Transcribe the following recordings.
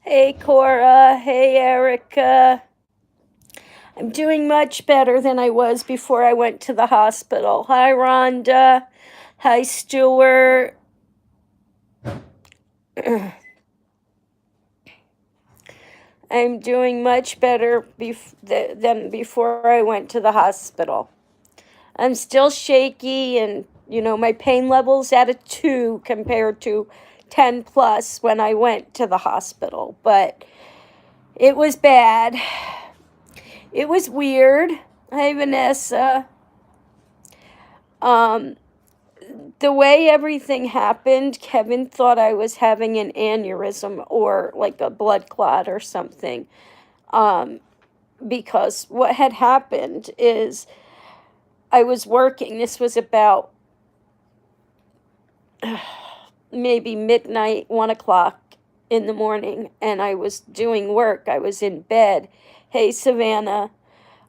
Hey Cora, hey Erica. I'm doing much better than I was before I went to the hospital. Hi Rhonda. Hi Stuart. I'm doing much better than before I went to the hospital. I'm still shaky and, my pain level's at a 2 compared to 10 plus when I went to the hospital. But it was bad. It was weird. Hi, Vanessa. Um, the way everything happened, Kevin thought I was having an aneurysm or like a blood clot or something. Because what had happened is I was working. This was about maybe midnight, 1 o'clock in the morning, and I was doing work. I was in bed. Hey, Savannah.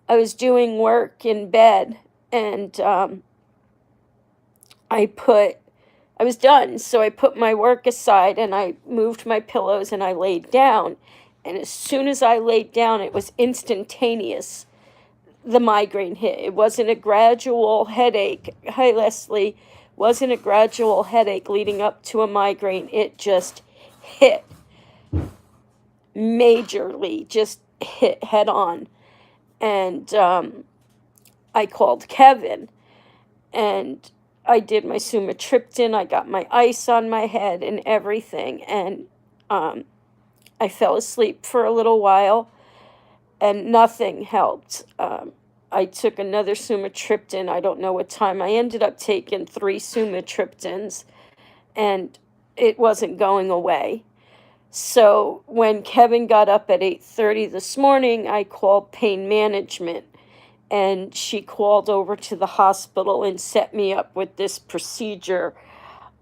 I was doing work in bed, and I was done, so I put my work aside and I moved my pillows and I laid down. And as soon as I laid down, it was instantaneous. The migraine hit. It wasn't a gradual headache. Hi, Leslie. Wasn't a gradual headache leading up to a migraine. It just hit majorly, just hit head on. And I called Kevin and I did my sumatriptan. I got my ice on my head and everything. And I fell asleep for a little while and nothing helped. I took another sumatriptan. I don't know what time. I ended up taking 3 sumatriptans and it wasn't going away. So when Kevin got up at 8:30 this morning, I called pain management and she called over to the hospital and set me up with this procedure.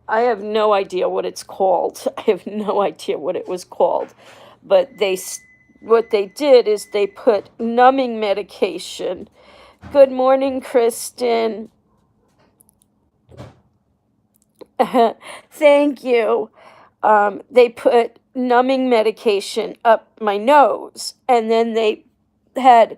I have no idea what it's called. I have no idea what it was called. But what they did is they put numbing medication. Good morning, Kristen. Thank you. They put numbing medication up my nose, and then they had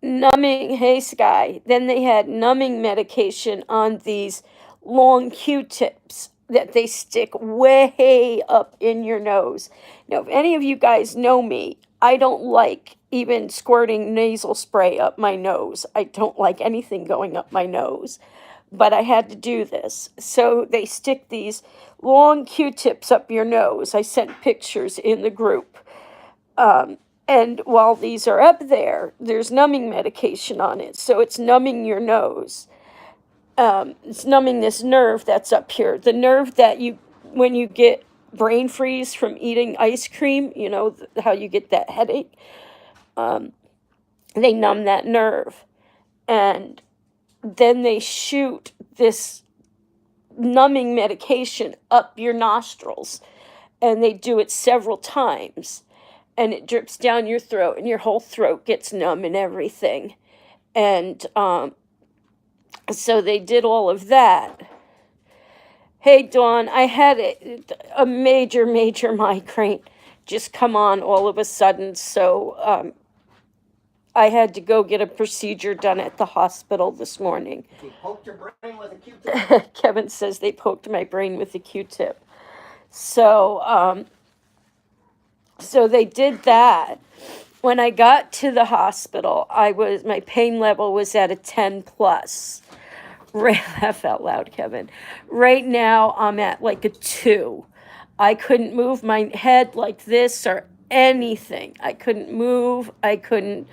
hey Sky, then they had numbing medication on these long Q-tips that they stick way up in your nose. Now, if any of you guys know me, I don't like even squirting nasal spray up my nose. I don't like anything going up my nose. But I had to do this. So they stick these long Q-tips up your nose. I sent pictures in the group. And while these are up there, there's numbing medication on it. So it's numbing your nose. It's numbing this nerve that's up here. The nerve that when you get brain freeze from eating ice cream, how you get that headache. They numb that nerve. And then they shoot this numbing medication up your nostrils. And they do it several times. And it drips down your throat, and your whole throat gets numb and everything. And so they did all of that. Hey, Dawn, I had a major migraine just come on all of a sudden. So I had to go get a procedure done at the hospital this morning. You poked your brain with a Q-tip. Kevin says they poked my brain with a Q-tip. So they did that. When I got to the hospital, my pain level was at a 10 plus. Laugh out loud, Kevin. Right now, I'm at like a 2. I couldn't move my head like this or anything. I couldn't move. I couldn't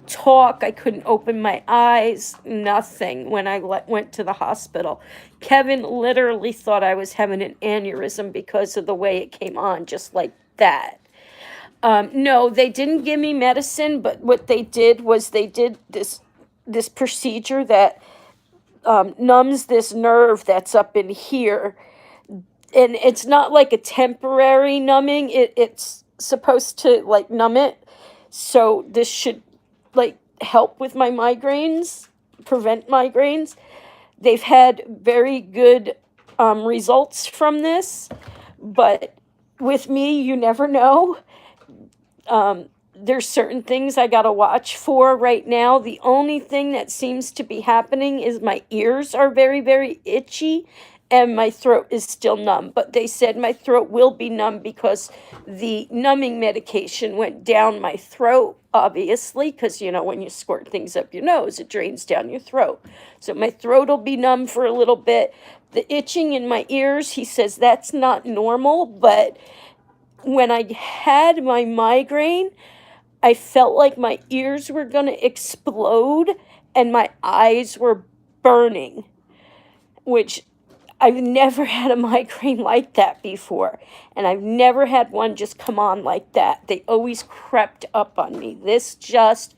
talk. I couldn't open my eyes. Nothing when I went to the hospital. Kevin literally thought I was having an aneurysm because of the way it came on, just like that. No, they didn't give me medicine, but what they did was they did this procedure that numbs this nerve that's up in here. And it's not like a temporary numbing. It's supposed to like numb it. So this should like help with my migraines, prevent migraines. They've had very good results from this, but with me, you never know. there's certain things I gotta watch for right now. The only thing that seems to be happening is my ears are very, very itchy and my throat is still numb. But they said my throat will be numb because the numbing medication went down my throat, obviously, because, you know, when you squirt things up your nose, it drains down your throat. So my throat will be numb for a little bit. The itching in my ears, he says that's not normal, but when I had my migraine, I felt like my ears were going to explode and my eyes were burning, which I've never had a migraine like that before. And I've never had one just come on like that. They always crept up on me. This just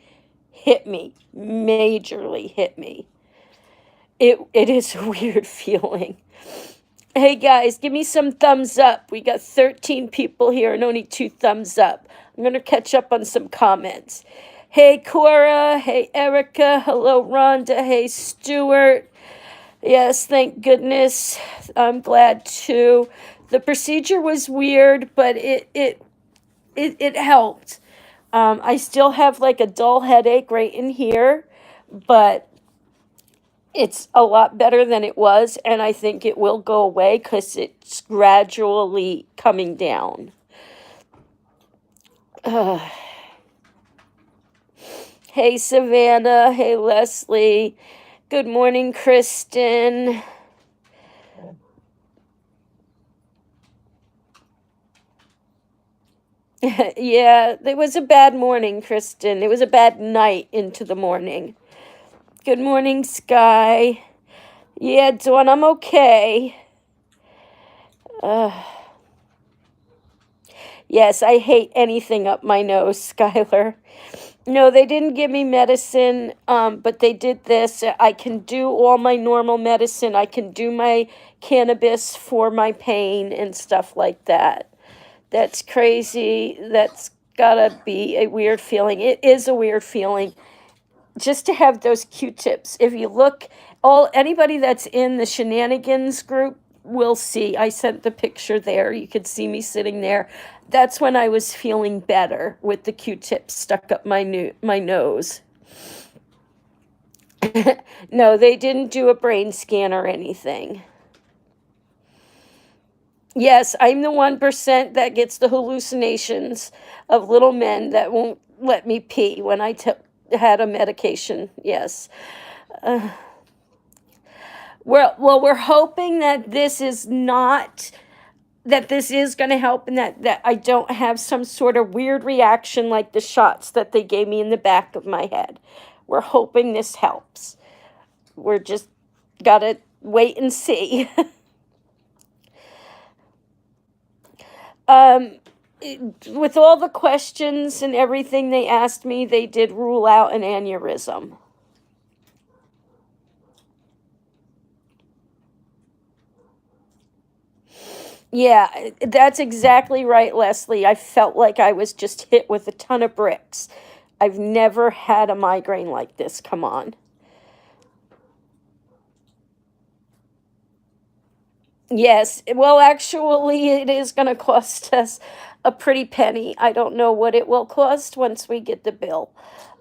hit me, majorly hit me. It is a weird feeling. Hey guys, give me some thumbs up. We got 13 people here and only 2 thumbs up. I'm going to catch up on some comments. Hey Cora, hey Erica, hello Rhonda, hey Stuart. Yes, thank goodness. I'm glad too. The procedure was weird, but it helped. I still have like a dull headache right in here, but it's a lot better than it was, and I think it will go away because it's gradually coming down. Hey, Savannah. Hey, Leslie. Good morning, Kristen. Yeah, it was a bad morning, Kristen. It was a bad night into the morning. Good morning, Sky. Yeah, Dawn, I'm okay. Yes, I hate anything up my nose, Skylar. No, they didn't give me medicine, but they did this. I can do all my normal medicine. I can do my cannabis for my pain and stuff like that. That's crazy. That's gotta be a weird feeling. It is a weird feeling just to have those Q-tips. If you look, anybody that's in the shenanigans group will see. I sent the picture there. You could see me sitting there. That's when I was feeling better with the Q-tips stuck up my nose. No, they didn't do a brain scan or anything. Yes, I'm the 1% that gets the hallucinations of little men that won't let me pee when I had a medication. Yes. We're hoping that this is not, that this is going to help, and that I don't have some sort of weird reaction like the shots that they gave me in the back of my head. We're hoping this helps. We're just got to wait and see. With all the questions and everything they asked me, they did rule out an aneurysm. Yeah, that's exactly right, Leslie. I felt like I was just hit with a ton of bricks. I've never had a migraine like this. Come on. Yes, well, actually, it is going to cost us a pretty penny. I don't know what it will cost once we get the bill.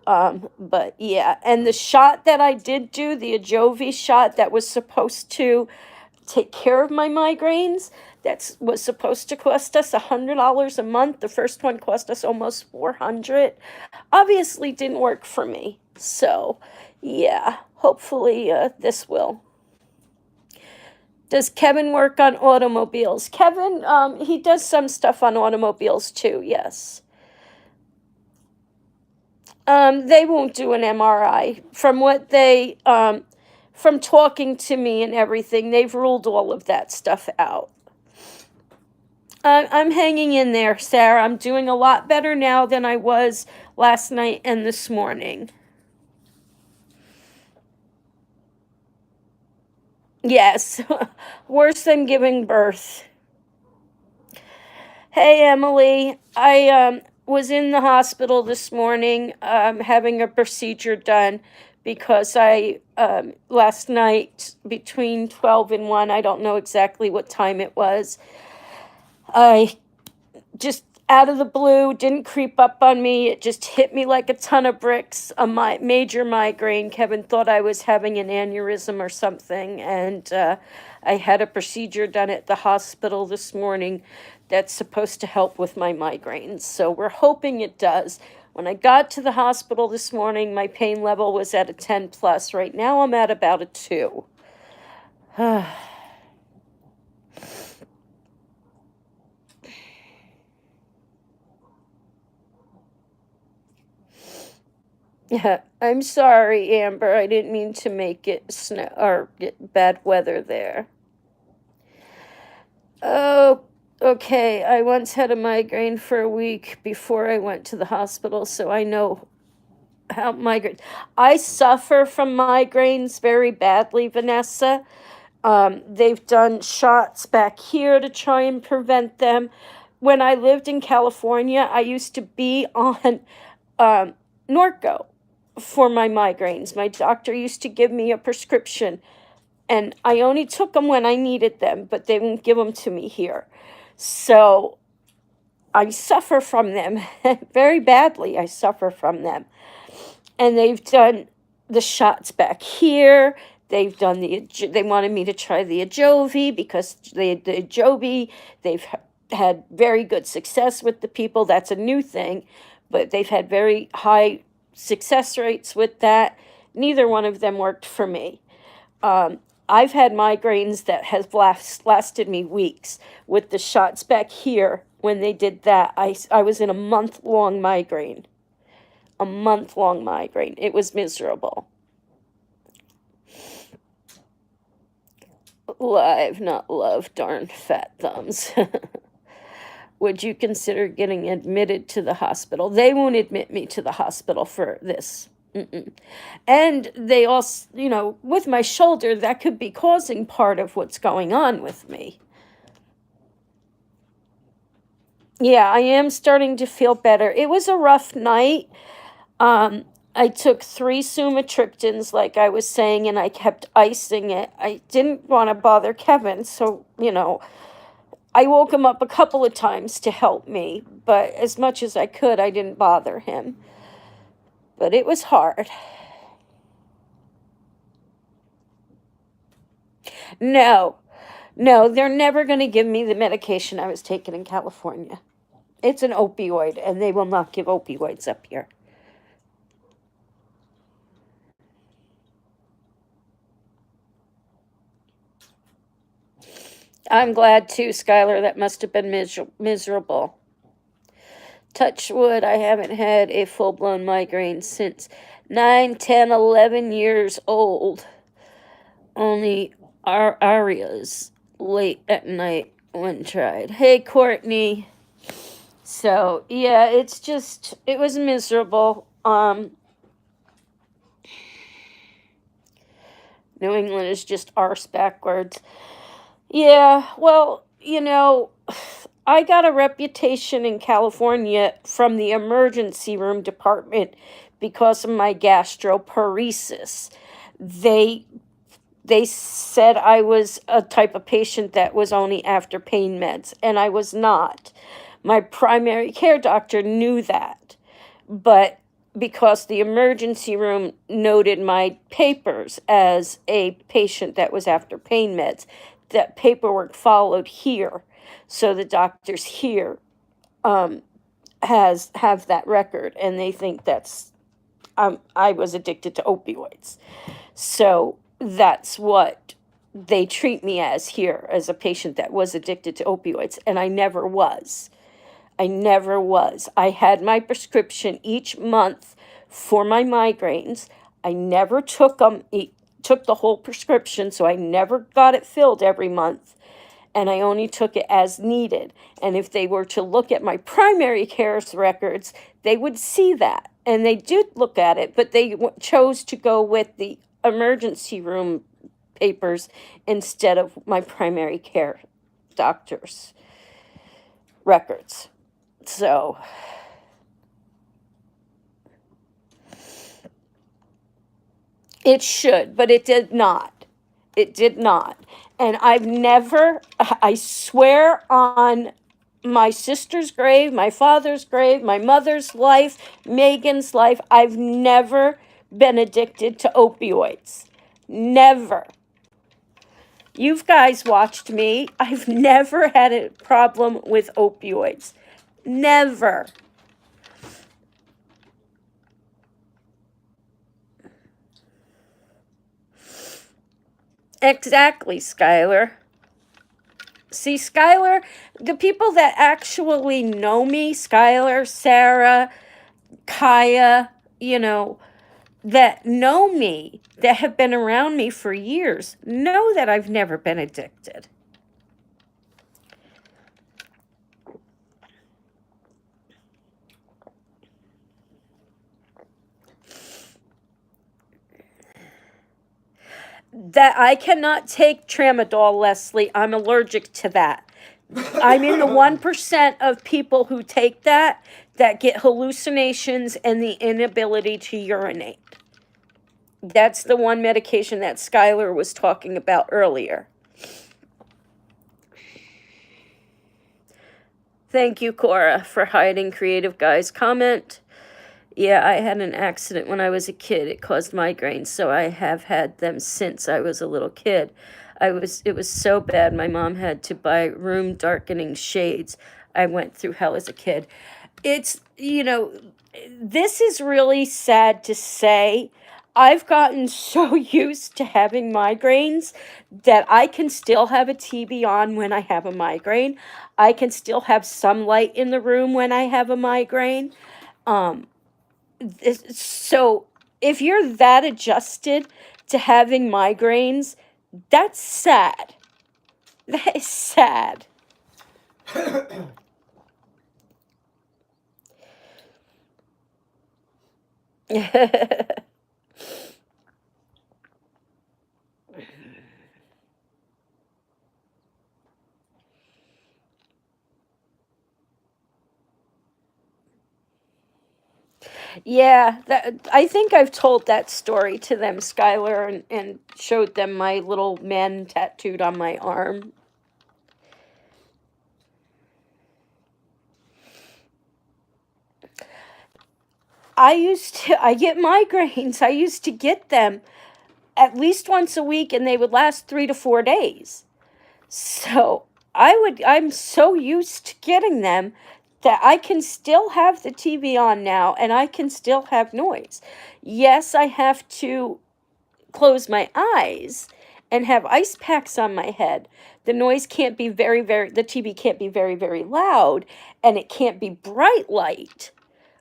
But yeah, and the shot that I did do, the Ajovi shot that was supposed to take care of my migraines, that was supposed to cost us $100 a month. The first one cost us almost $400. Obviously didn't work for me. So yeah, hopefully this will. Does Kevin work on automobiles? Kevin, he does some stuff on automobiles too, yes. They won't do an MRI. From what from talking to me and everything, they've ruled all of that stuff out. I'm hanging in there, Sarah. I'm doing a lot better now than I was last night and this morning. Yes, worse than giving birth. Hey, Emily. I was in the hospital this morning having a procedure done because I, last night between 12 and 1, I don't know exactly what time it was, I out of the blue, didn't creep up on me. It just hit me like a ton of bricks. A major migraine. Kevin thought I was having an aneurysm or something, and I had a procedure done at the hospital this morning that's supposed to help with my migraines. So we're hoping it does. When I got to the hospital this morning, my pain level was at a 10 plus. Right now I'm at about a 2. Yeah, I'm sorry, Amber. I didn't mean to make it snow or get bad weather there. Oh, okay. I once had a migraine for a week before I went to the hospital, so I know how migraine. I suffer from migraines very badly, Vanessa. They've done shots back here to try and prevent them. When I lived in California, I used to be on Norco for my migraines. My doctor used to give me a prescription, and I only took them when I needed them, but they won't give them to me here. So I suffer from them very badly. I suffer from them. And they've done the shots back here. They've done they wanted me to try the Ajovi because the Ajovi, they've had very good success with the people. That's a new thing, but they've had very high success rates with that. Neither one of them worked for me. I've had migraines that has lasted me weeks. With the shots back here, when they did that, I was in a month-long migraine. A month-long migraine. It was miserable. Live, not love, darn fat thumbs. Would you consider getting admitted to the hospital? They won't admit me to the hospital for this. Mm-mm. And they also, with my shoulder, that could be causing part of what's going on with me. Yeah, I am starting to feel better. It was a rough night. I took 3 sumatriptans, like I was saying, and I kept icing it. I didn't want to bother Kevin, so, I woke him up a couple of times to help me, but as much as I could, I didn't bother him. But it was hard. No, they're never going to give me the medication I was taking in California. It's an opioid, and they will not give opioids up here. I'm glad too, Skylar. That must have been miserable. Touch wood, I haven't had a full-blown migraine since 9, 10, 11 years old. Only arias late at night when tried. Hey, Courtney. So, yeah, it was miserable. New England is just arse backwards. Yeah, well, I got a reputation in California from the emergency room department because of my gastroparesis. They said I was a type of patient that was only after pain meds, and I was not. My primary care doctor knew that, but because the emergency room noted my papers as a patient that was after pain meds, that paperwork followed here. So the doctors here have that record, and they think that's I was addicted to opioids. So that's what they treat me as here, as a patient that was addicted to opioids, and I never was. I had my prescription each month for my migraines. I never took the whole prescription, so I never got it filled every month, and I only took it as needed. And if they were to look at my primary care's records, they would see that, and they did look at it, but they chose to go with the emergency room papers instead of my primary care doctor's records. So it should, but it did not. It did not. And I swear on my sister's grave, my father's grave, my mother's life, Megan's life. I've never been addicted to opioids. Never. You guys watched me. I've never had a problem with opioids. Never. Exactly, Skylar. See, Skylar, the people that actually know me, Skylar, Sarah, Kaya, that know me, that have been around me for years, know that I've never been addicted. That I cannot take tramadol, Leslie. I'm allergic to that. I'm in the 1% of people who take that get hallucinations and the inability to urinate. That's the one medication that Skylar was talking about earlier. Thank you, Cora, for hiding Creative Guy's comment. Yeah, I had an accident when I was a kid. It caused migraines, so I have had them since I was a little kid. It was so bad, my mom had to buy room darkening shades. I went through hell as a kid. It's, this is really sad to say. I've gotten so used to having migraines that I can still have a TV on when I have a migraine. I can still have some light in the room when I have a migraine. So if you're that adjusted to having migraines, that's sad. That is sad. Yeah, I think I've told that story to them, Skylar, and showed them my little man tattooed on my arm. I get migraines. I used to get them at least once a week, and they would last 3 to 4 days. So I'm so used to getting them that I can still have the TV on now and I can still have noise. Yes, I have to close my eyes and have ice packs on my head. The noise can't be the TV can't be very, very loud, and it can't be bright light,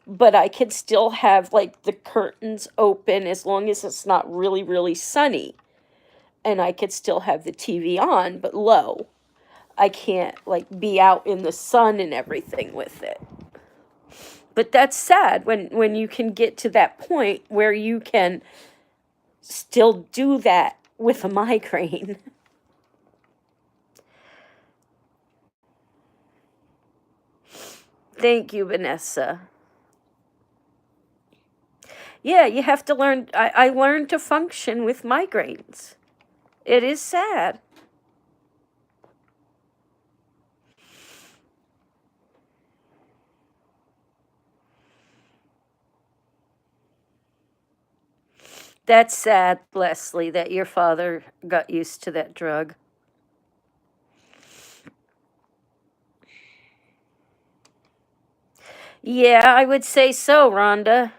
but I can still have like the curtains open as long as it's not really, really sunny. And I could still have the TV on, but low. I can't like be out in the sun and everything with it. But that's sad when you can get to that point where you can still do that with a migraine. Thank you, Vanessa. Yeah, you have to learn. I learned to function with migraines. It is sad. That's sad, Leslie, that your father got used to that drug. Yeah, I would say so, Rhonda.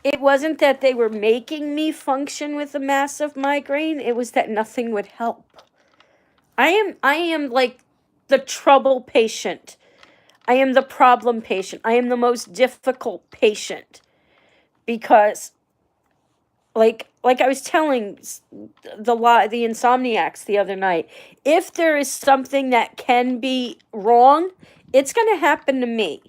It wasn't that they were making me function with a massive migraine, it was that nothing would help. I am like the trouble patient. I am the problem patient. I am the most difficult patient because like I was telling the insomniacs the other night, if there is something that can be wrong, it's going to happen to me.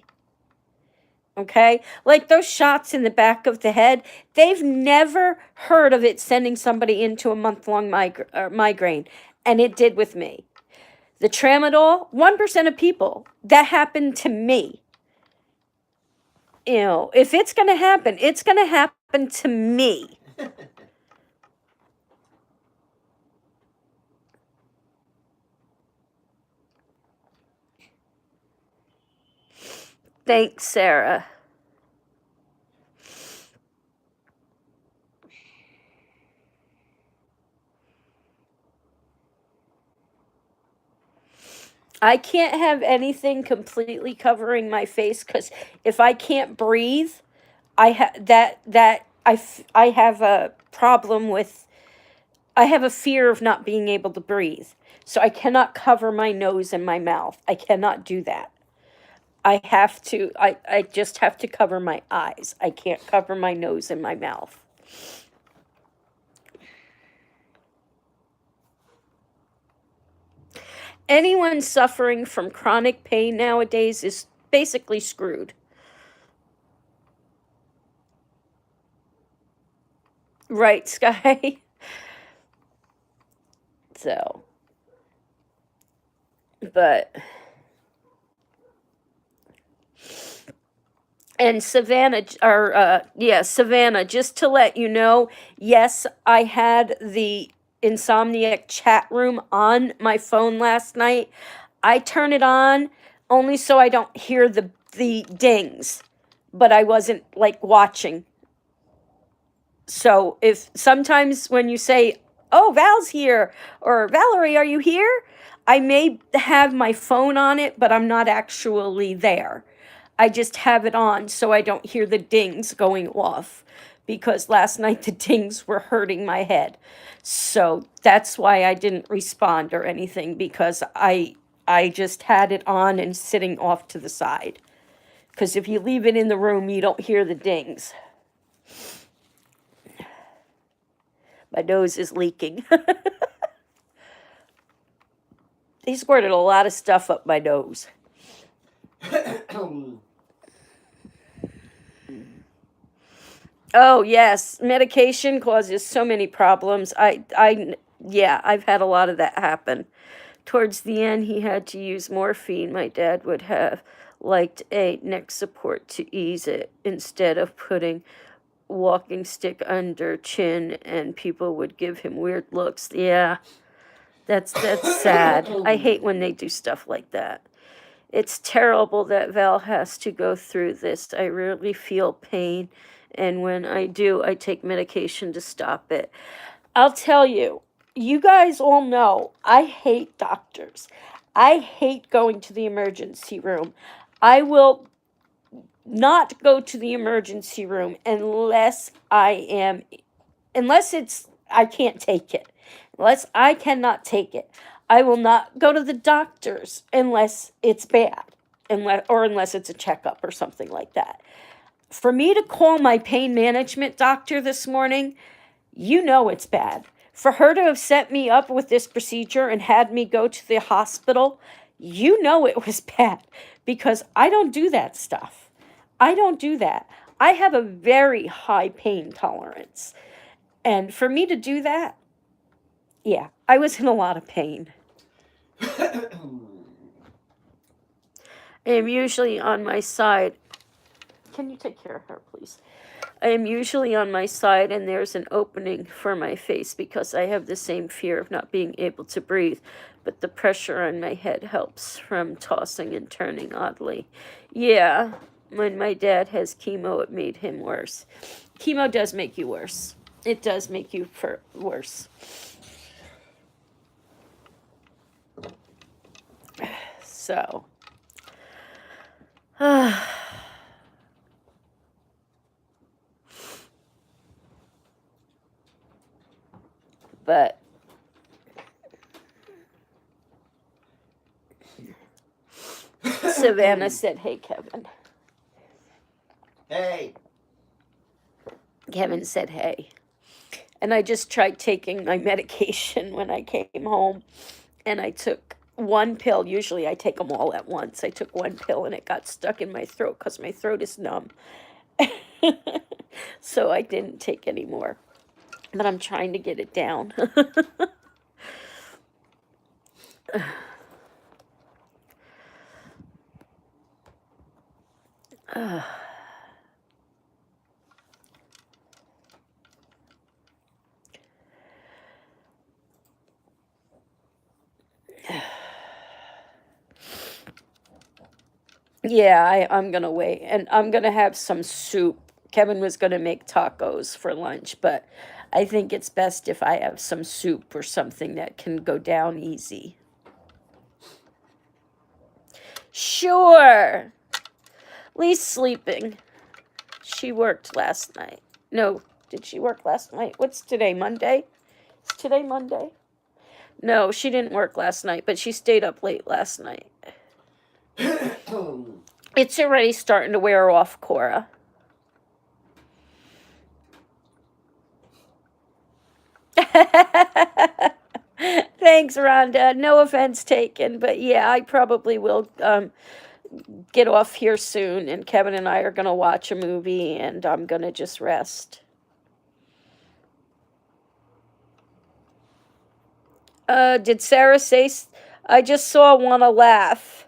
Okay? Like those shots in the back of the head, they've never heard of it sending somebody into a month-long migraine, and it did with me. The tramadol, 1% of people, that happened to me. If it's going to happen, it's going to happen to me. Thanks, Sarah. I can't have anything completely covering my face because if I can't breathe, I have a problem with. I have a fear of not being able to breathe, so I cannot cover my nose and my mouth. I cannot do that. I just have to cover my eyes. I can't cover my nose and my mouth. Anyone suffering from chronic pain nowadays is basically screwed. Right, Sky? So, but, and Savannah, Savannah, just to let you know, yes, I had the Insomniac chat room on my phone last night. I turn it on only so I don't hear the dings, but I wasn't like watching. So if sometimes when you say, "Oh, Val's here," or "Valerie, are you here?" I may have my phone on it, but I'm not actually there. I just have it on so I don't hear the dings going off, because last night the dings were hurting my head. So that's why I didn't respond or anything, because I just had it on and sitting off to the side. Because if you leave it in the room, you don't hear the dings. My nose is leaking. They squirted a lot of stuff up my nose. Oh, yes. Medication causes so many problems. Yeah, I've had a lot of that happen. Towards the end, he had to use morphine. My dad would have liked a neck support to ease it instead of putting walking stick under chin, and people would give him weird looks. Yeah, that's sad. I hate when they do stuff like that. It's terrible that Val has to go through this. I rarely feel pain, and when I do, I take medication to stop it. I'll tell you, you guys all know I hate doctors. I hate going to the emergency room. I will not go to the emergency room unless it's, I can't take it. Unless I cannot take it. I will not go to the doctors unless it's bad, unless it's a checkup or something like that. For me to call my pain management doctor this morning, you know it's bad. For her to have set me up with this procedure and had me go to the hospital, you know it was bad, because I don't do that stuff. I don't do that. I have a very high pain tolerance. And for me to do that, yeah, I was in a lot of pain. I am usually on my side. Can you take care of her, please? I am usually on my side, and there's an opening for my face because I have the same fear of not being able to breathe, but the pressure on my head helps from tossing and turning oddly. Yeah, when my dad has chemo, it made him worse. Chemo does make you worse. It does make you worse. So, but Savannah said, "Hey, Kevin." Hey. Kevin said, "Hey." And I just tried taking my medication when I came home, and I took one pill. Usually I take them all at once. I took one pill and it got stuck in my throat because my throat is numb. So I didn't take any more. But I'm trying to get it down. Yeah, I'm gonna wait, and I'm gonna have some soup. Kevin was gonna make tacos for lunch, but I think it's best if I have some soup or something that can go down easy. Sure. Lee's sleeping. She worked last night. No, did she work last night? What's today, Monday? Is today Monday? No, she didn't work last night, but she stayed up late last night. It's already starting to wear off, Cora. Thanks, Rhonda. No offense taken, but yeah, I probably will get off here soon, and Kevin and I are going to watch a movie, and I'm going to just rest. Did Sarah say... I just saw Wanna Laugh.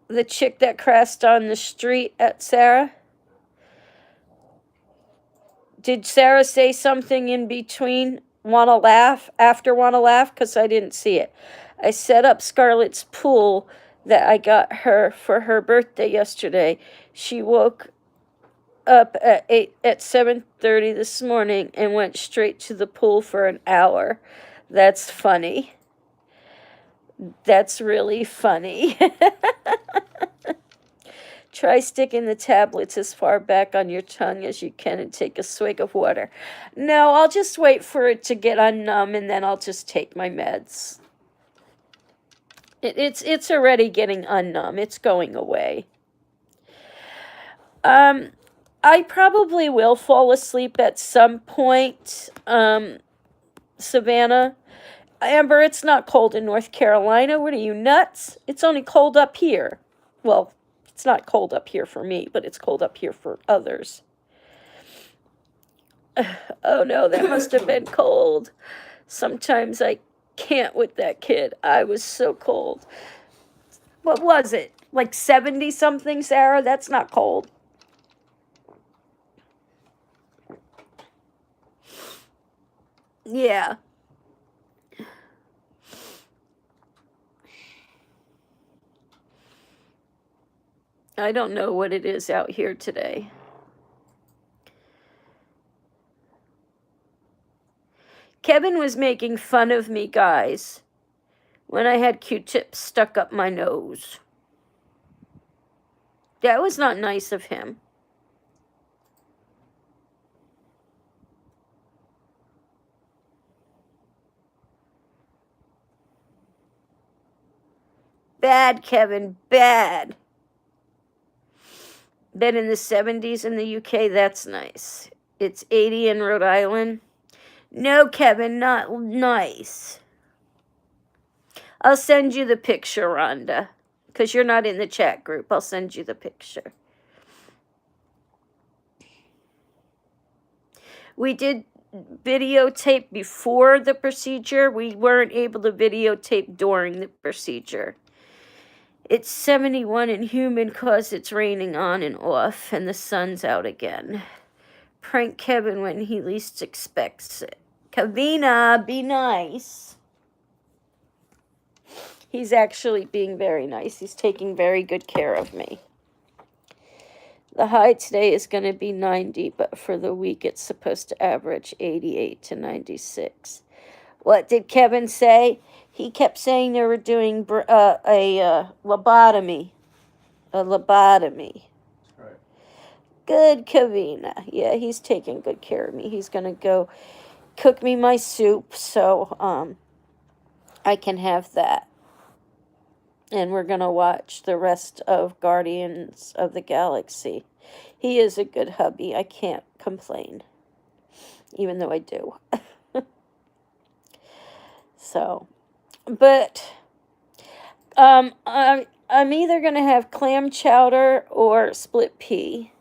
The chick that crashed on the street at Sarah. Did Sarah say something in between Wanna Laugh, after Wanna Laugh? Because I didn't see it. I set up Scarlett's pool that I got her for her birthday yesterday. She woke up at 7:30 this morning and went straight to the pool for an hour. That's funny. That's really funny. Try sticking the tablets as far back on your tongue as you can and take a swig of water. No, I'll just wait for it to get unnumb, and then I'll just take my meds. It's already getting unnumb. It's going away. I probably will fall asleep at some point, Savannah. Amber, it's not cold in North Carolina. What are you, nuts? It's only cold up here. Well, it's not cold up here for me, but it's cold up here for others. Oh no, that must have been cold. Sometimes I can't with that kid. I was so cold. What was it? Like 70 something, Sarah? That's not cold. Yeah. I don't know what it is out here today. Kevin was making fun of me, guys, when I had Q-tips stuck up my nose. That was not nice of him. Bad, Kevin, bad. Been in the 70s in the UK, that's nice. It's 80 in Rhode Island. No, Kevin, not nice. I'll send you the picture, Rhonda, because you're not in the chat group. I'll send you the picture. We did videotape before the procedure. We weren't able to videotape during the procedure. It's 71 and humid because it's raining on and off and the sun's out again. Prank Kevin when he least expects it. Kavina, be nice. He's actually being very nice. He's taking very good care of me. The high today is going to be 90, but for the week it's supposed to average 88 to 96. What did Kevin say? He kept saying they were doing a lobotomy. A lobotomy. Right. Good, Kavina. Yeah, he's taking good care of me. He's going to go cook me my soup so I can have that. And we're going to watch the rest of Guardians of the Galaxy. He is a good hubby. I can't complain. Even though I do. So, but I'm either going to have clam chowder or split pea.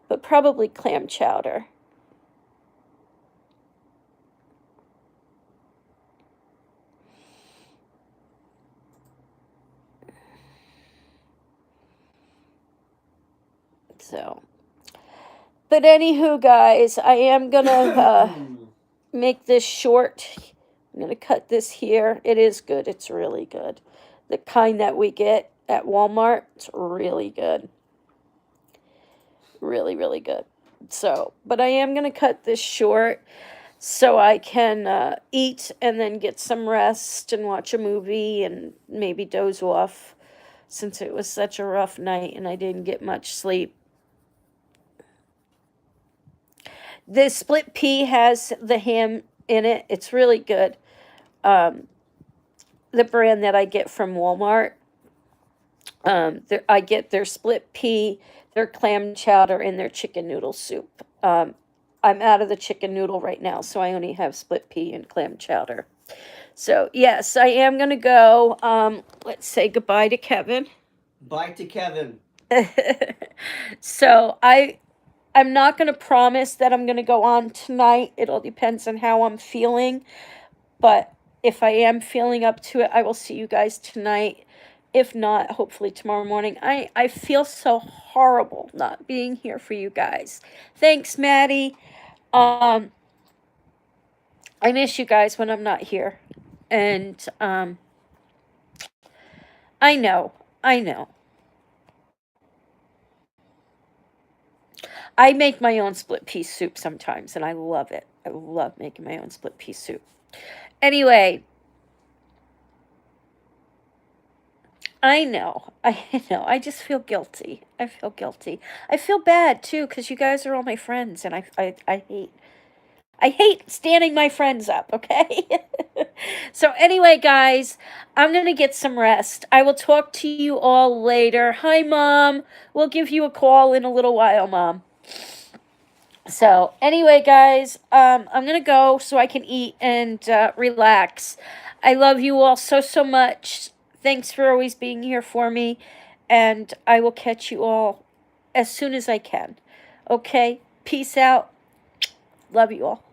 But probably clam chowder. So, but anywho, guys, I am gonna make this short. I'm gonna cut this here. It is good. It's really good. The kind that we get at Walmart. It's really good. Really, really good. So, but I am going to cut this short so I can eat and then get some rest and watch a movie and maybe doze off since it was such a rough night and I didn't get much sleep. This split pea has the ham in it. It's really good. The brand that I get from Walmart. I get their split pea, their clam chowder, and their chicken noodle soup. I'm out of the chicken noodle right now, so I only have split pea and clam chowder. So, yes, I am going to go. Let's say goodbye to Kevin. Bye to Kevin. So, I'm not going to promise that I'm going to go on tonight. It all depends on how I'm feeling. But if I am feeling up to it, I will see you guys tonight. If not, hopefully tomorrow morning. I feel so horrible not being here for you guys. Thanks, Maddie. I miss you guys when I'm not here. And I know. I make my own split pea soup sometimes, and I love it. I love making my own split pea soup. Anyway, I know. I just feel guilty. I feel bad too because you guys are all my friends, and I hate standing my friends up. Okay. So anyway, guys, I'm gonna get some rest. I will talk to you all later. Hi, Mom. We'll give you a call in a little while, Mom. So anyway, guys, I'm gonna go so I can eat and relax. I love you all so much. Thanks for always being here for me, and I will catch you all as soon as I can. Okay, peace out. Love you all.